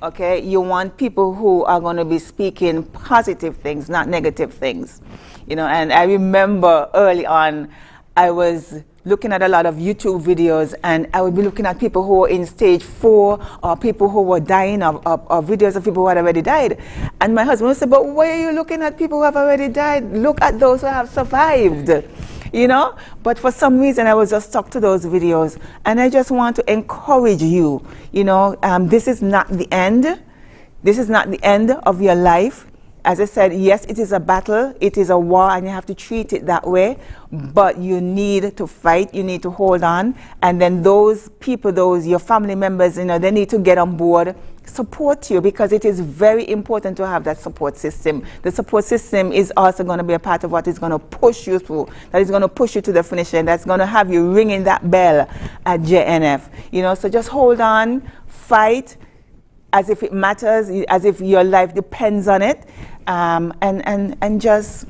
Okay? You want people who are going to be speaking positive things, not negative things. You know, and I remember early on, I was looking at a lot of YouTube videos, and I would be looking at people who were in stage 4 or people who were dying, or videos of people who had already died. And my husband would say, but why are you looking at people who have already died? Look at those who have survived. You know, but for some reason I was just stuck to those videos, and I just want to encourage you, you know, this is not the end. This is not the end of your life. As I said, yes, it is a battle, it is a war, and you have to treat it that way, but you need to fight, you need to hold on, and then those people, your family members, you know, they need to get on board, support you, because it is very important to have that support system. The support system is also going to be a part of what is going to push you through, that is going to push you to the finish line, that's going to have you ringing that bell at JNF. You know, so just hold on, fight, as if it matters, as if your life depends on it, and just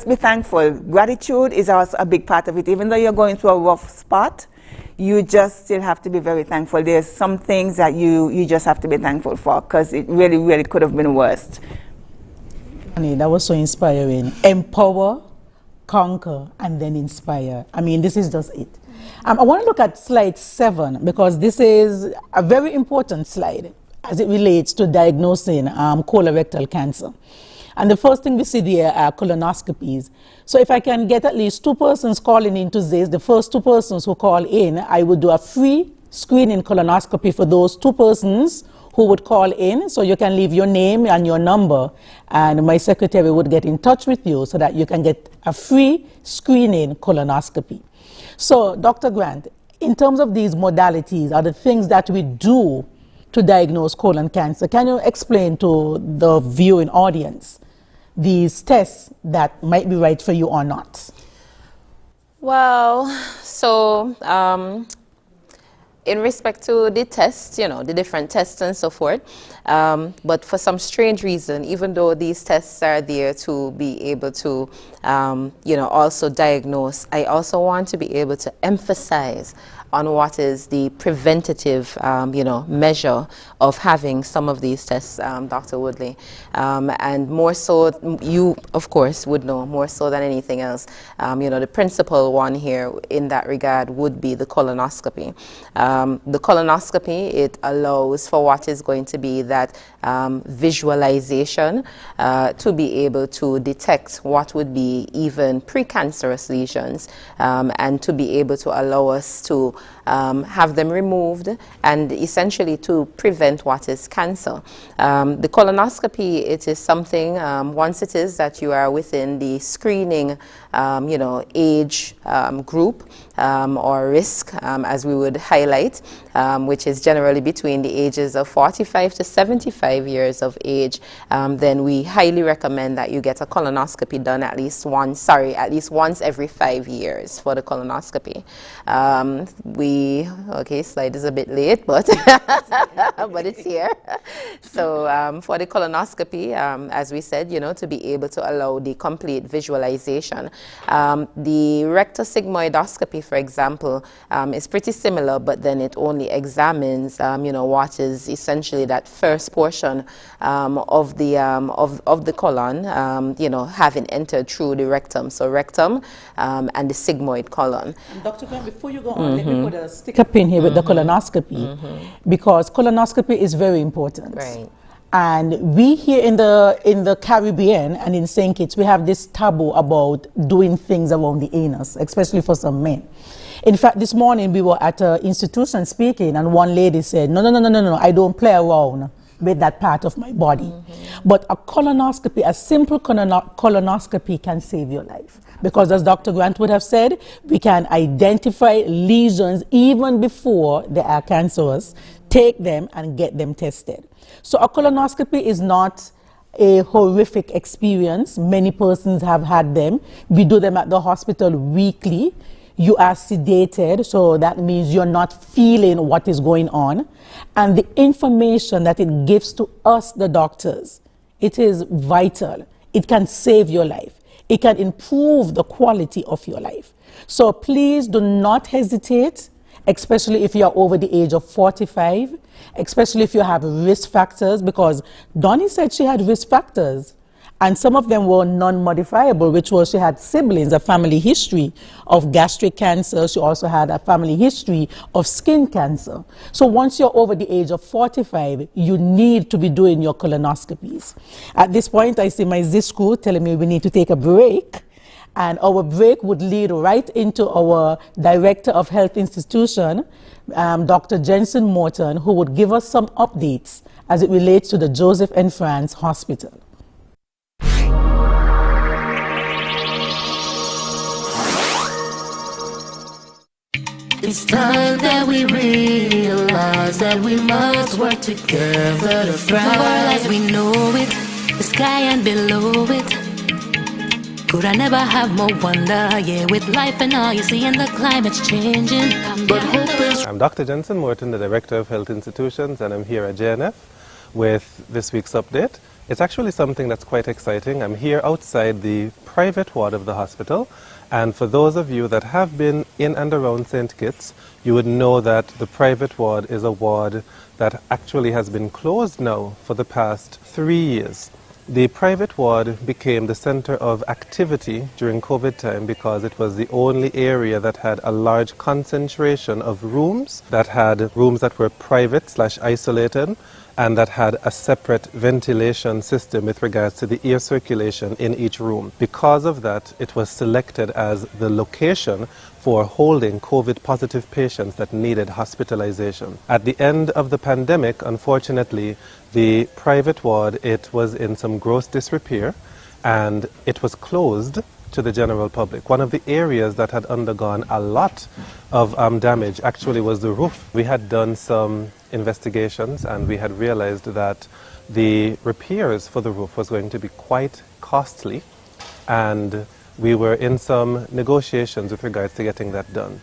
be thankful. Gratitude is also a big part of it. Even though you're going through a rough spot, you just still have to be very thankful. There's some things that you just have to be thankful for, because it really, really could have been worse. That was so inspiring. Empower, conquer, and then inspire. I mean, this is just it. I want to look at slide 7, because this is a very important slide as it relates to diagnosing colorectal cancer. And the first thing we see there are colonoscopies. So if I can get at least 2 persons calling into this, the first 2 persons who call in, I would do a free screening colonoscopy for those 2 persons who would call in. So you can leave your name and your number, and my secretary would get in touch with you so that you can get a free screening colonoscopy. So Dr. Grant, in terms of these modalities, are the things that we do to diagnose colon cancer, can you explain to the viewing audience these tests that might be right for you or not? Well, so in respect to the tests, you know, the different tests and so forth, but for some strange reason, even though these tests are there to be able to, you know, also diagnose, I also want to be able to emphasize on what is the preventative, you know, measure of having some of these tests, Dr. Woodley. And more so, you, of course, would know more so than anything else, you know, the principal one here in that regard would be the colonoscopy. The colonoscopy, it allows for what is going to be that visualization to be able to detect what would be even precancerous lesions, and to be able to allow us to have them removed and essentially to prevent what is cancer. The colonoscopy, it is something, once it is that you are within the screening, you know, age group or risk, as we would highlight, which is generally between the ages of 45 to 75 years of age, then we highly recommend that you get a colonoscopy done at least once every 5 years for the colonoscopy. Okay, slide is a bit late, but but it's here. So for the colonoscopy, as we said, you know, to be able to allow the complete visualization. The rectosigmoidoscopy, for example, is pretty similar, but then it only examines, you know, what is essentially that first portion of the colon, you know, having entered through the rectum. So rectum and the sigmoid colon. And Dr. Grant, before you go on, let me put a sticker pin here with the colonoscopy, because colonoscopy is very important. Right. And we here in the Caribbean and in St. Kitts, we have this taboo about doing things around the anus, especially for some men. In fact, this morning we were at an institution speaking, and one lady said, no, I don't play around with that part of my body. But a colonoscopy, a simple colonoscopy can save your life. Because as Dr. Grant would have said, we can identify lesions even before they are cancerous, take them and get them tested. So a colonoscopy is not a horrific experience. Many persons have had them. We do them at the hospital weekly. You are sedated, so that means you're not feeling what is going on. And the information that it gives to us, the doctors, it is vital. It can save your life. It can improve the quality of your life. So please do not hesitate, especially if you're over the age of 45, especially if you have risk factors, because Donnie said she had risk factors. And some of them were non-modifiable, which was she had siblings, a family history of gastric cancer. She also had a family history of skin cancer. So once you're over the age of 45, you need to be doing your colonoscopies. At this point, I see my Zisku telling me we need to take a break. And our break would lead right into our Director of Health Institution, Dr. Jensen Morton, who would give us some updates as it relates to the Joseph N. France Hospital. It's time that we realize that we must work together to thrive. As we know it, the sky and below it. Could I never have more wonder? Yeah, with life and all you see and the climate's changing. But hope is... I'm Dr. Jensen Morton, the Director of Health Institutions, and I'm here at JNF with this week's update. It's actually something that's quite exciting. I'm here outside the private ward of the hospital. And for those of you that have been in and around St. Kitts, you would know that the private ward is a ward that actually has been closed now for the past 3 years. The private ward became the center of activity during COVID time because it was the only area that had a large concentration of rooms that were private/isolated, and that had a separate ventilation system with regards to the air circulation in each room. Because of that, it was selected as the location for holding COVID-positive patients that needed hospitalization. At the end of the pandemic, unfortunately, the private ward, it was in some gross disrepair, and it was closed to the general public. One of the areas that had undergone a lot of damage actually was the roof. We had done some investigations and we had realized that the repairs for the roof was going to be quite costly, and we were in some negotiations with regards to getting that done.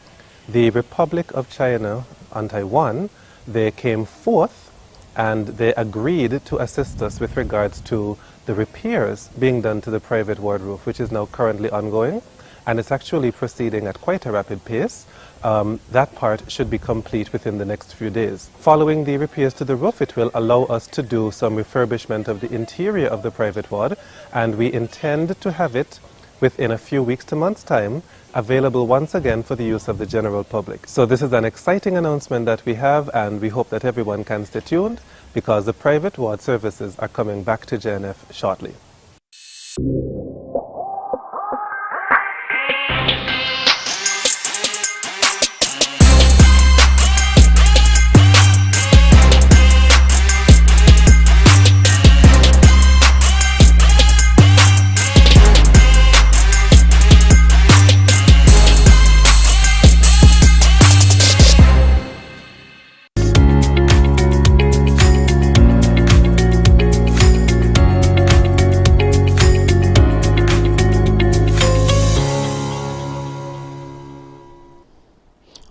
The Republic of China and Taiwan, they came forth and they agreed to assist us with regards to the repairs being done to the private ward roof, which is now currently ongoing, and it's actually proceeding at quite a rapid pace. That part should be complete within the next few days. Following the repairs to the roof, it will allow us to do some refurbishment of the interior of the private ward, and we intend to have it within a few weeks to months' time available once again for the use of the general public. So this is an exciting announcement that we have, and we hope that everyone can stay tuned because the private ward services are coming back to JNF shortly.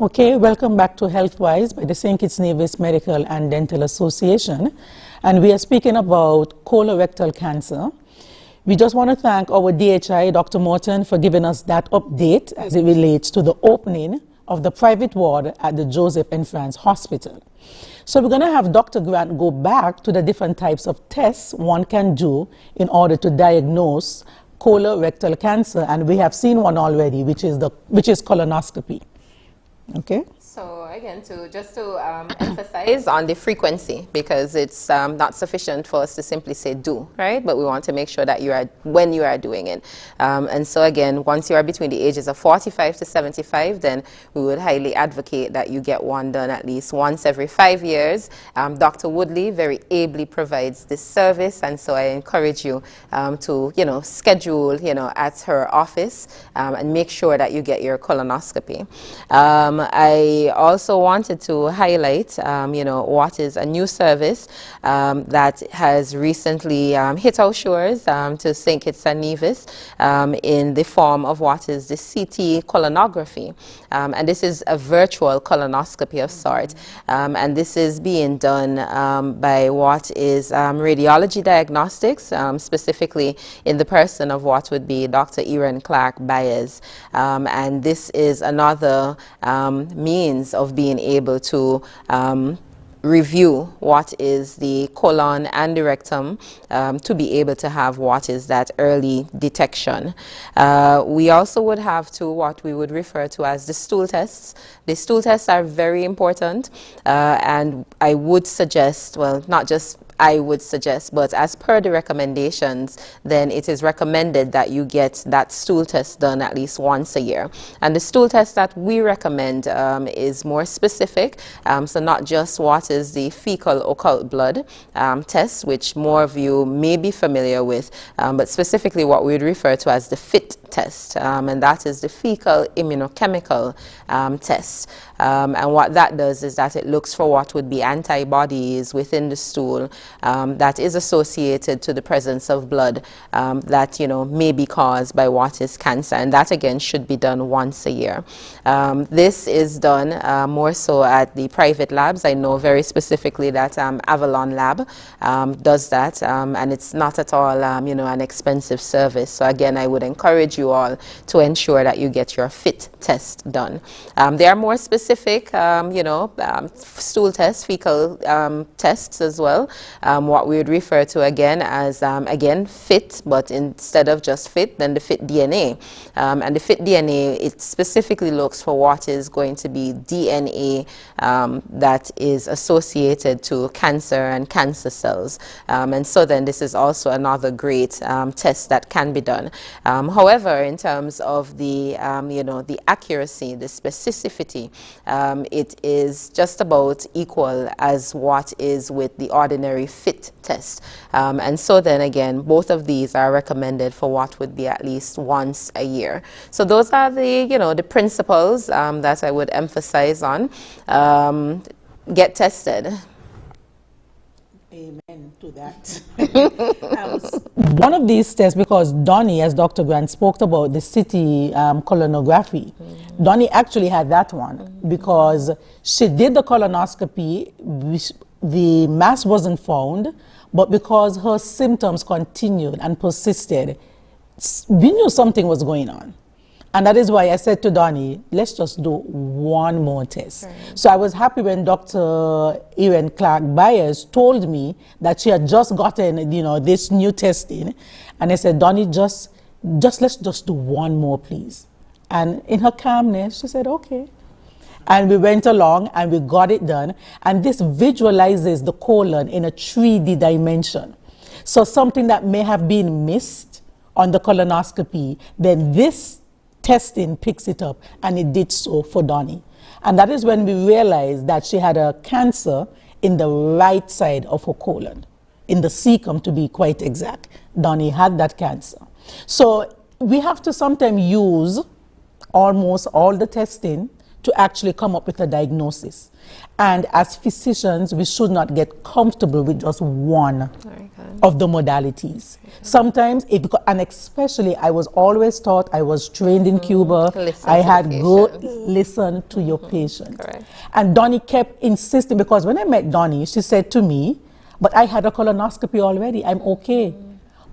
Okay, welcome back to HealthWise by the St. Kitts Nevis Medical and Dental Association. And we are speaking about colorectal cancer. We just want to thank our DHI, Dr. Morton, for giving us that update as it relates to the opening of the private ward at the Joseph N. France Hospital. So we're going to have Dr. Grant go back to the different types of tests one can do in order to diagnose colorectal cancer. And we have seen one already, which is colonoscopy. Okay. So again, just to emphasize on the frequency, because it's not sufficient for us to simply say do, right? But we want to make sure that when you are doing it. And so again, once you are between the ages of 45 to 75, then we would highly advocate that you get one done at least once every 5 years. Dr. Woodley very ably provides this service, and so I encourage you to, schedule, at her office and make sure that you get your colonoscopy. I also wanted to highlight, what is a new service that has recently hit our shores to St. Kitts and Nevis in the form of what is the CT colonography. And this is a virtual colonoscopy of sorts. And this is being done by what is radiology diagnostics, specifically in the person of what would be Dr. Erin Clark Byers. And this is another means of being able to review what is the colon and the rectum to be able to have what is that early detection. We also would have to what we would refer to as the stool tests. The stool tests are very important, and I would suggest, well, not just I would suggest, but as per the recommendations, then it is recommended that you get that stool test done at least once a year. And the stool test that we recommend is more specific, so not just what is the fecal occult blood test, which more of you may be familiar with, but specifically what we would refer to as the FIT test, and that is the fecal immunochemical test. And what that does is that it looks for what would be antibodies within the stool that is associated to the presence of blood that may be caused by what is cancer, and that again should be done once a year. This is done more so at the private labs. I know very specifically that Avalon Lab does that, and it's not at all an expensive service. So again, I would encourage you all to ensure that you get your FIT test done. They are more specific, stool tests, fecal tests as well. What we would refer to again as, again, FIT, but instead of just FIT, then the FIT DNA. And the FIT DNA, it specifically looks for what is going to be DNA that is associated to cancer and cancer cells. And so then this is also another great test that can be done. However, in terms of the, the accuracy, the specificity, it is just about equal as what is with the ordinary FIT test. And so then again, both of these are recommended for what would be at least once a year. So those are the, the principles that I would emphasize on. Get tested. Amen to that. One of these tests, because Donnie, as Dr. Grant spoke about the CT colonography, Donnie actually had that one because she did the colonoscopy, the mass wasn't found, but because her symptoms continued and persisted, we knew something was going on. And that is why I said to Donnie, let's just do one more test. Right. So I was happy when Dr. Erin Clark Byers told me that she had just gotten, this new testing. And I said, Donnie, let's just do one more, please. And in her calmness, she said, okay. And we went along and we got it done. And this visualizes the colon in a 3D dimension. So something that may have been missed on the colonoscopy, then this testing picks it up, and it did so for Donnie. And that is when we realized that she had a cancer in the right side of her colon, in the cecum to be quite exact. Donnie had that cancer. So we have to sometimes use almost all the testing to actually come up with a diagnosis. And as physicians, we should not get comfortable with just one of the modalities. Sometimes, and especially, I was always taught, I was trained in Cuba, I had go listen to your patient. Correct. And Donnie kept insisting, because when I met Donnie, she said to me, but I had a colonoscopy already, I'm okay.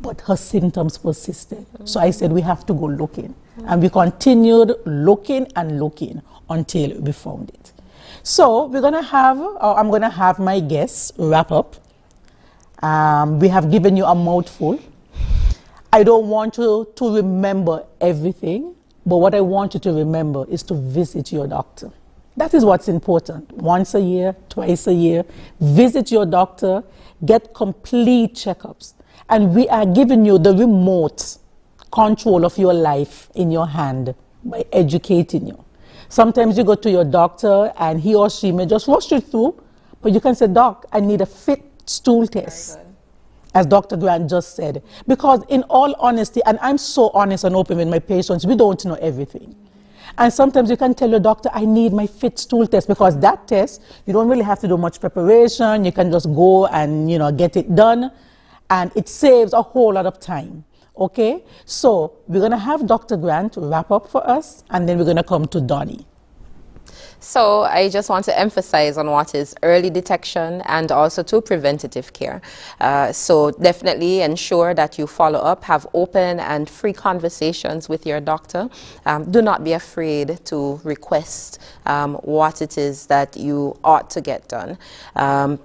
But her symptoms persisted. So I said, we have to go looking. And we continued looking and looking until we found it. So we're going to have, or I'm going to have my guests wrap up. We have given you a mouthful. I don't want you to remember everything, but what I want you to remember is to visit your doctor. That is what's important. Once a year, twice a year, visit your doctor, get complete checkups. And we are giving you the remote control of your life in your hand by educating you. Sometimes you go to your doctor and he or she may just rush you through, but you can say, Doc, I need a fit stool test, as Dr. Grant just said. Because in all honesty, and I'm so honest and open with my patients, we don't know everything. And sometimes you can tell your doctor, I need my fit stool test, because that test, you don't really have to do much preparation. You can just go and, get it done. And it saves a whole lot of time. Okay? So we're going to have Dr. Grant wrap up for us, and then we're going to come to Donnie. So I just want to emphasize on what is early detection and also to preventative care. So definitely ensure that you follow up, have open and free conversations with your doctor. Do not be afraid to request what it is that you ought to get done.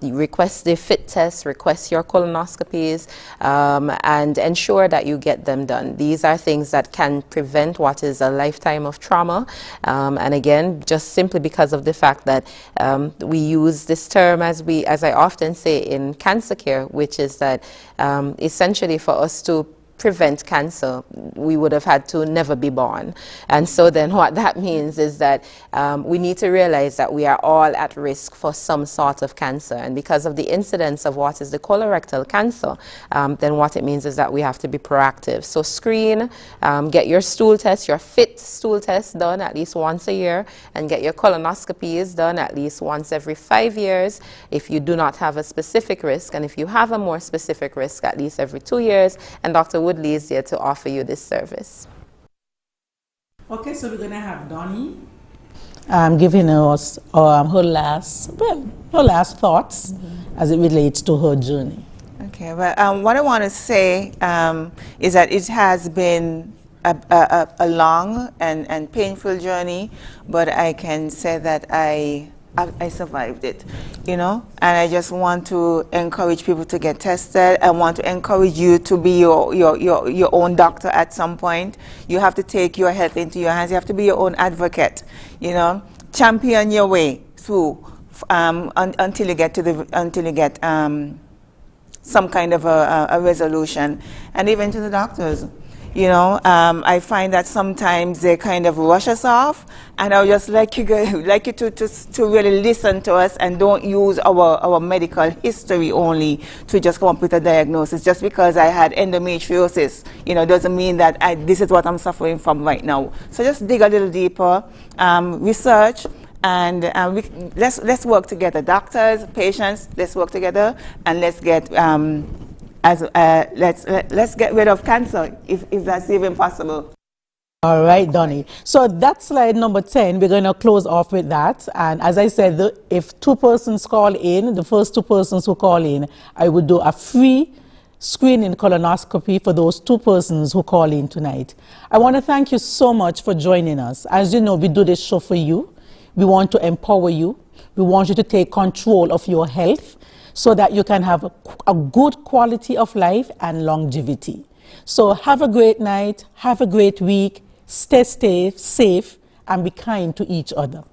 Request the fit test, request your colonoscopies, and ensure that you get them done. These are things that can prevent what is a lifetime of trauma. And again, just simply because of the fact that we use this term, as I often say in cancer care, which is that essentially for us to prevent cancer, we would have had to never be born. And so then what that means is that we need to realize that we are all at risk for some sort of cancer. And because of the incidence of what is the colorectal cancer, then what it means is that we have to be proactive. So screen, get your stool test, your fit stool test done at least once a year, and get your colonoscopies done at least once every 5 years if you do not have a specific risk. And if you have a more specific risk, at least every 2 years. And Dr. Woodley is there to offer you this service. Okay, so we're going to have Donnie giving us her last thoughts as it relates to her journey. Okay, well, what I want to say is that it has been a long and painful journey, but I can say that I survived it, and I just want to encourage people to get tested. I want to encourage you to be your own doctor at some point. You have to take your health into your hands. You have to be your own advocate, champion your way through until you get some kind of a resolution. And even to the doctors, I find that sometimes they kind of rush us off, and I would just like you to really listen to us and don't use our medical history only to just come up with a diagnosis. Just because I had endometriosis, doesn't mean that this is what I'm suffering from right now. So just dig a little deeper, research, and let's work together. Doctors, patients, let's work together, and let's get let's get rid of cancer if that's even possible. All right, Donnie. So that's slide number 10. We're going to close off with that. And as I said, if 2 persons call in, the first 2 persons who call in, I would do a free screening colonoscopy for those 2 persons who call in tonight. I want to thank you so much for joining us. As you know, we do this show for you. We want to empower you. We want you to take control of your health so that you can have a good quality of life and longevity. So have a great night, have a great week, stay safe, and be kind to each other.